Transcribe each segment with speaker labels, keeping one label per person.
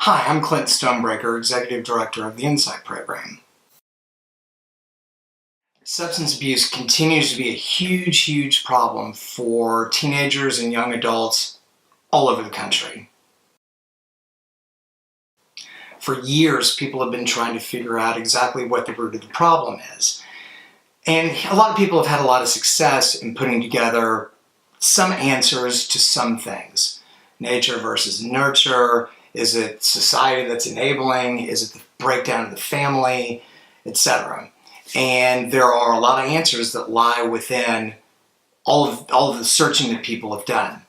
Speaker 1: Hi, I'm Clint Stonebreaker, Executive Director of the Insight Program. Substance abuse continues to be a huge problem for teenagers and young adults all over the country. For years, people have been trying to figure out exactly what the root of the problem is. And a lot of people have had a lot of success in putting together some answers to some things. Nature versus nurture. Is it society that's enabling? Is it the breakdown of the family, etc.? And there are a lot of answers that lie within all of the searching that people have done.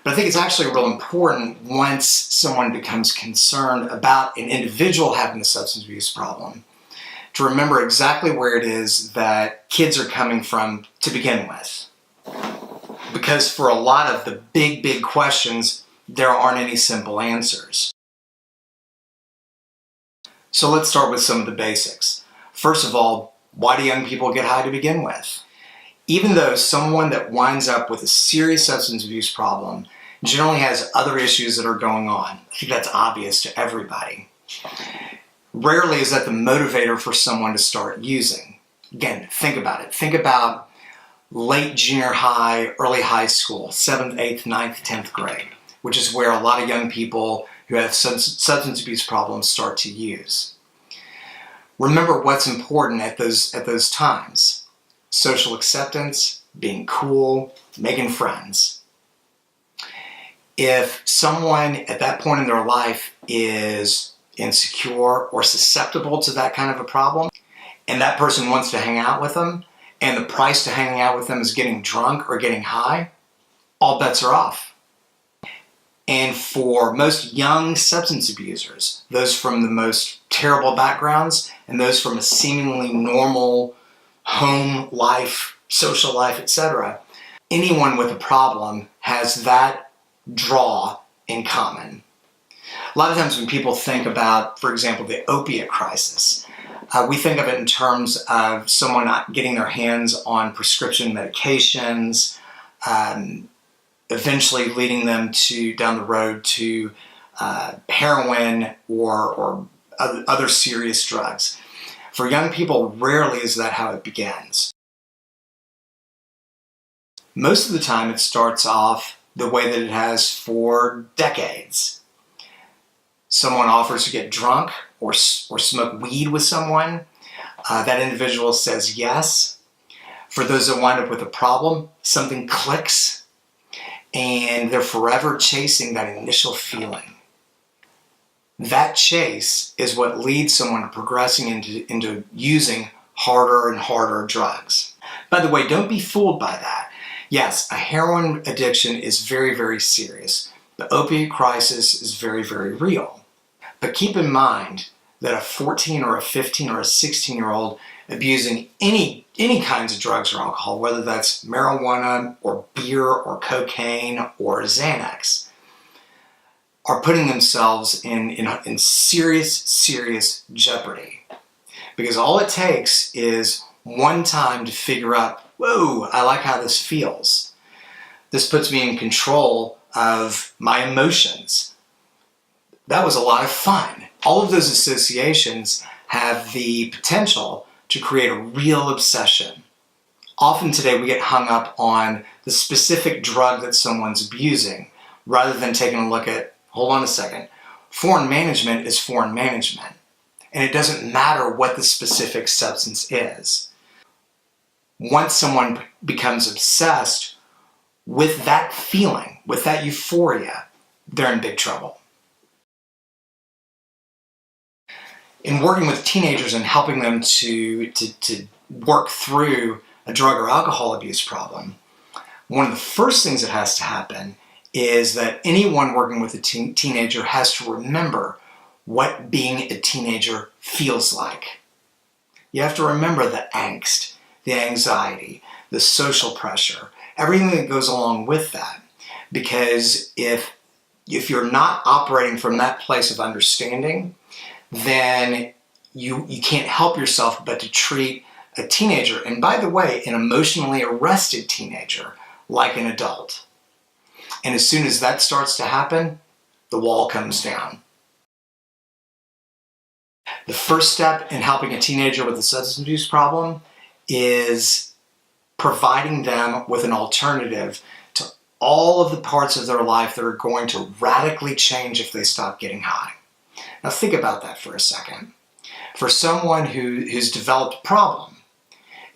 Speaker 1: But I think it's actually real important once someone becomes concerned about an individual having a substance abuse problem to remember exactly where it is that kids are coming from to begin with. Because for a lot of the big questions, there aren't any simple answers. So let's start with some of the basics. First of all, why do young people get high to begin with? Even though someone that winds up with a serious substance abuse problem generally has other issues that are going on, I think that's obvious to everybody. Rarely is that the motivator for someone to start using. Again, think about it. Think about late junior high, early high school, 7th, 8th, 9th, 10th grade, which is where a lot of young people who have substance abuse problems start to use. Remember what's important at those times. Social acceptance, being cool, making friends. If someone at that point in their life is insecure or susceptible to that kind of a problem, and that person wants to hang out with them, and the price to hanging out with them is getting drunk or getting high, all bets are off. And for most young substance abusers, those from the most terrible backgrounds and those from a seemingly normal home life, social life, etc., anyone with a problem has that draw in common. A lot of times when people think about, for example, the opiate crisis, we think of it in terms of someone not getting their hands on prescription medications, eventually leading them down the road to heroin or other serious drugs. For young people, rarely is that how it begins. Most of the time it starts off the way that it has for decades. Someone offers to get drunk or smoke weed with someone. That individual says yes. For those that wind up with a problem, something clicks and they're forever chasing that initial feeling. That chase is what leads someone to progressing into using harder and harder drugs. By the way, don't be fooled by that. Yes, a heroin addiction is very serious. The opiate crisis is very real. But keep in mind that a 14 or a 15 or a 16-year-old abusing any kinds of drugs or alcohol, whether that's marijuana or beer or cocaine or Xanax, are putting themselves in serious jeopardy. Because all it takes is one time to figure out, whoa, I like how this feels. This puts me in control of my emotions. That was a lot of fun. All of those associations have the potential to create a real obsession. Often today we get hung up on the specific drug that someone's abusing rather than taking a look at, hold on a second, foreign management is foreign management. And it doesn't matter what the specific substance is. Once someone becomes obsessed with that feeling, with that euphoria, they're in big trouble. In working with teenagers and helping them to work through a drug or alcohol abuse problem, one of the first things that has to happen is that anyone working with a teenager has to remember what being a teenager feels like. You have to remember the angst, the anxiety, the social pressure, everything that goes along with that. Because if you're not operating from that place of understanding, then you can't help yourself but to treat a teenager, and by the way, an emotionally arrested teenager, like an adult. And as soon as that starts to happen, the wall comes down. The first step in helping a teenager with a substance abuse problem is providing them with an alternative to all of the parts of their life that are going to radically change if they stop getting high. Now think about that for a second. For someone who's developed a problem,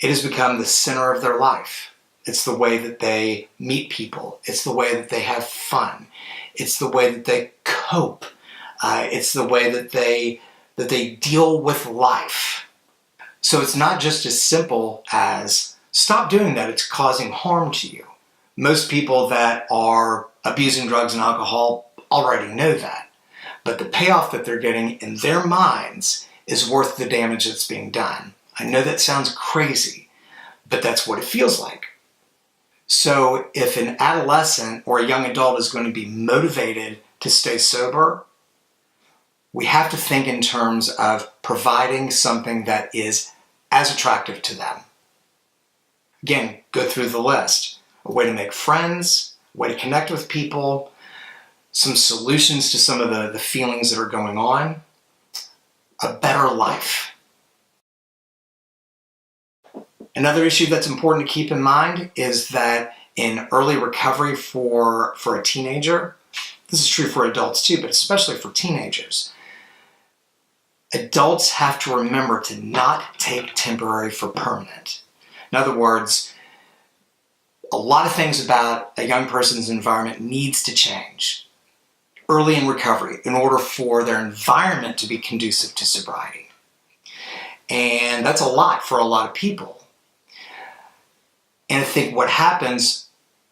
Speaker 1: it has become the center of their life. It's the way that they meet people. It's the way that they have fun. It's the way that they cope. It's the way that they deal with life. So it's not just as simple as stop doing that, it's causing harm to you. Most people that are abusing drugs and alcohol already know that. But the payoff that they're getting in their minds is worth the damage that's being done. I know that sounds crazy, but that's what it feels like. So if an adolescent or a young adult is going to be motivated to stay sober, we have to think in terms of providing something that is as attractive to them. Again, go through the list. A way to make friends, a way to connect with people, some solutions to some of the feelings that are going on, a better life. Another issue that's important to keep in mind is that in early recovery for a teenager, this is true for adults too, but especially for teenagers, adults have to remember to not take temporary for permanent. In other words, a lot of things about a young person's environment needs to change early in recovery in order for their environment to be conducive to sobriety. And that's a lot for a lot of people. And I think what happens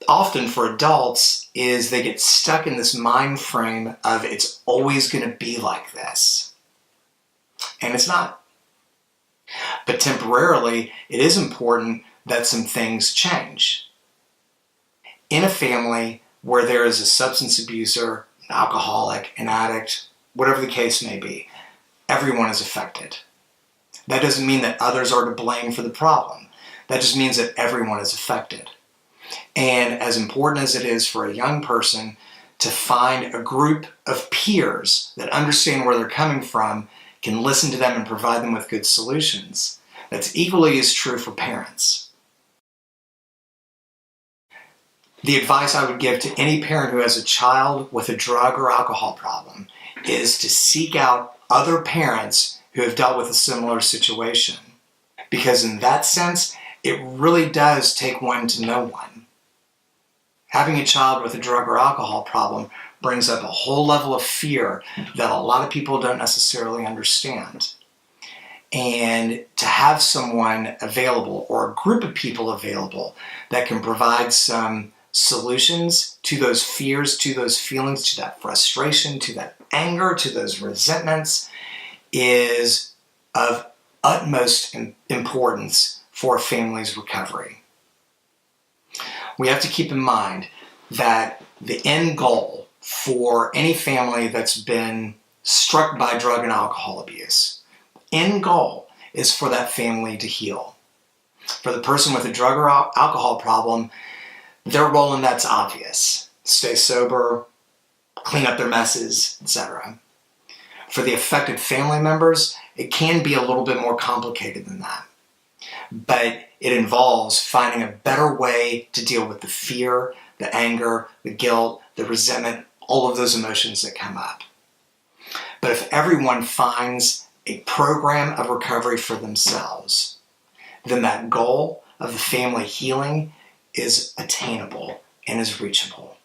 Speaker 1: often for adults is they get stuck in this mind frame of it's always going to be like this. And it's not. But temporarily, it is important that some things change. In a family where there is a substance abuser, an alcoholic, an addict, whatever the case may be, everyone is affected. That doesn't mean that others are to blame for the problem. That just means that everyone is affected. And as important as it is for a young person to find a group of peers that understand where they're coming from, can listen to them and provide them with good solutions, that's equally as true for parents. The advice I would give to any parent who has a child with a drug or alcohol problem is to seek out other parents who have dealt with a similar situation. Because in that sense, it really does take one to know one. Having a child with a drug or alcohol problem brings up a whole level of fear that a lot of people don't necessarily understand. And to have someone available or a group of people available that can provide some solutions to those fears, to those feelings, to that frustration, to that anger, to those resentments is of utmost importance for a family's recovery. We have to keep in mind that the end goal for any family that's been struck by drug and alcohol abuse, end goal is for that family to heal. For the person with a drug or alcohol problem, their role in that's obvious. Stay sober, clean up their messes, etc. For the affected family members, it can be a little bit more complicated than that. But it involves finding a better way to deal with the fear, the anger, the guilt, the resentment, all of those emotions that come up. But if everyone finds a program of recovery for themselves, then that goal of the family healing is attainable and is reachable.